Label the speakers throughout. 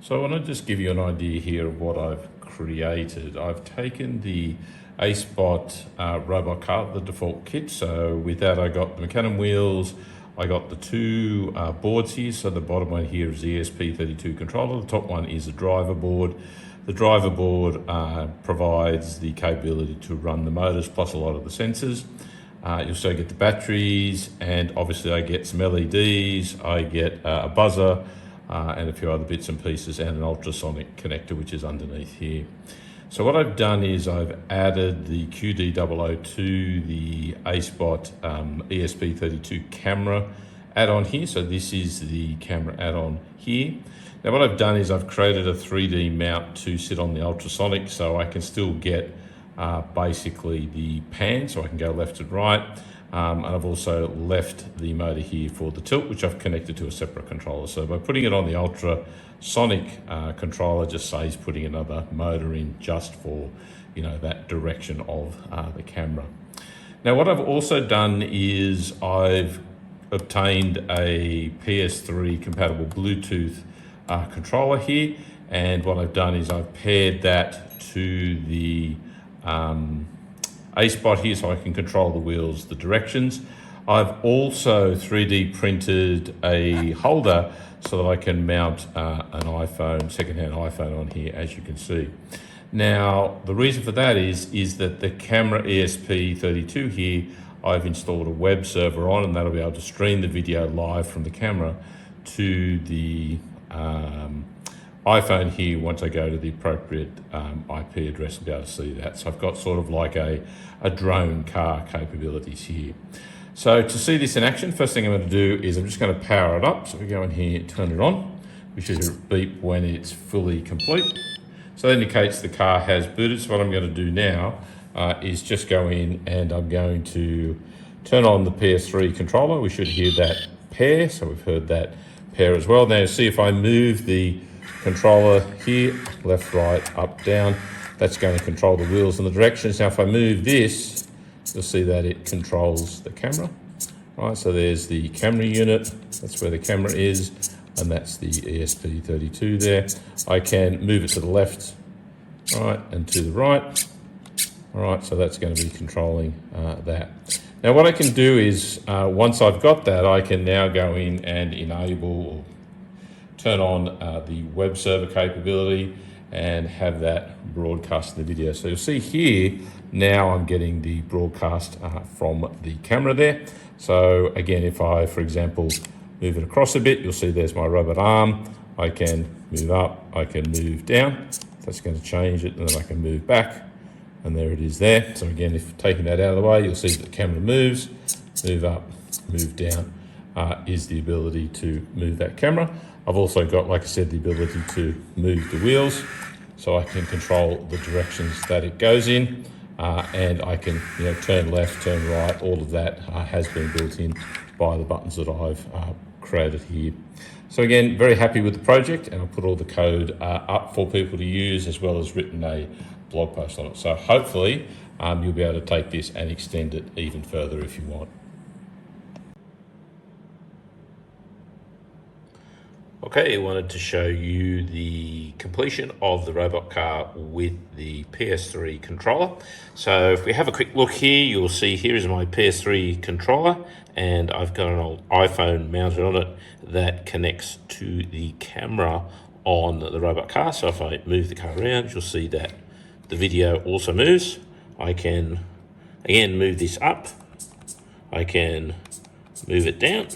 Speaker 1: So I want to just give you an idea here of what I've created. I've taken the Acebott Robot Car, the default kit. So with that, I got the Mechanism wheels, I got the two boards here. So the bottom one here is the ESP32 controller. The top one is a driver board. The driver board provides the capability to run the motors plus a lot of the sensors. You also get the batteries, and obviously I get some LEDs, I get a buzzer, and a few other bits and pieces, and an ultrasonic connector which is underneath here. So what I've done is I've added the QD002, the Acebott ESP32 camera add-on here. So this is the camera add-on here. Now what I've done is I've created a 3D mount to sit on the ultrasonic, so I can still get basically the pan, so I can go left and right. And I've also left the motor here for the tilt, which I've connected to a separate controller. So by putting it on the ultrasonic controller, just says putting another motor in just for, that direction of the camera. Now what I've also done is I've obtained a PS3 compatible Bluetooth controller here, and what I've done is I've paired that to the Acebott here, so I can control the wheels, the directions. I've also 3D printed a holder so that I can mount an iPhone, secondhand iPhone on here, as you can see. Now, the reason for that is that the Camera ESP32 here, I've installed a web server on, and that'll be able to stream the video live from the camera to the iPhone here. Once I go to the appropriate IP address, I'll be able to see that. So I've got sort of like a drone car capabilities here. So to see this in action, first thing I'm going to do is I'm just going to power it up. So we go in here, turn it on, which should beep when it's fully complete. So that indicates the car has booted. So what I'm going to do now is just go in and I'm going to turn on the PS3 controller. We should hear that pair. So we've heard that pair as well. Now see if I move the controller here, left, right, up, down, that's going to control the wheels and the directions. Now if I move this, you'll see that it controls the camera. Right, so there's the camera unit, that's where the camera is, and that's the ESP32 there. I can move it to the left, right, and to the right. All right, so that's going to be controlling that. Now what I can do is, once I've got that, I can now go in and enable or turn on the web server capability and have that broadcast the video. So you'll see here, now I'm getting the broadcast from the camera there. So again, if I, for example, move it across a bit, you'll see there's my robot arm. I can move up, I can move down. That's going to change it, and then I can move back, and there it is there. So again, if taking that out of the way, you'll see that the camera moves, move up, move down, is the ability to move that camera. I've also got, like I said, the ability to move the wheels, so I can control the directions that it goes in, and I can turn left, turn right. All of that has been built in by the buttons that I've created here. So again, very happy with the project, and I'll put all the code up for people to use, as well as written a blog post on it. So hopefully you'll be able to take this and extend it even further if you want. Okay, I wanted to show you the completion of the robot car with the PS3 controller. So if we have a quick look here, you'll see here is my PS3 controller, and I've got an old iPhone mounted on it that connects to the camera on the robot car. So if I move the car around, you'll see that the video also moves. I can, again, move this up. I can move it down.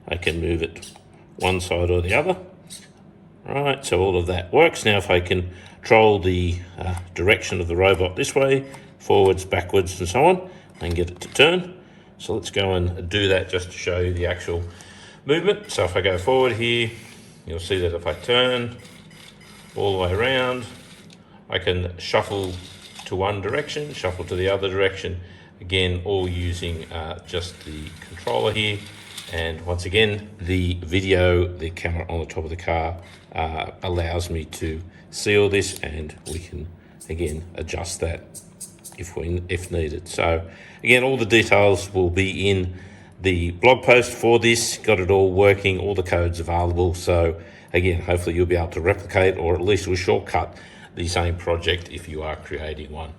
Speaker 1: I can move it one side or the other. Right, so all of that works. Now if I can control the direction of the robot this way, forwards, backwards, and so on, and get it to turn. So let's go and do that just to show you the actual movement. So if I go forward here, you'll see that if I turn all the way around, I can shuffle to one direction, shuffle to the other direction, again, all using just the controller here. And once again, the video, the camera on the top of the car allows me to see all this, and we can, again, adjust that if needed. So again, all the details will be in
Speaker 2: the blog post for this, got it all working, all the codes available. So again, hopefully you'll be able to replicate or at least will shortcut the same project if you are creating one.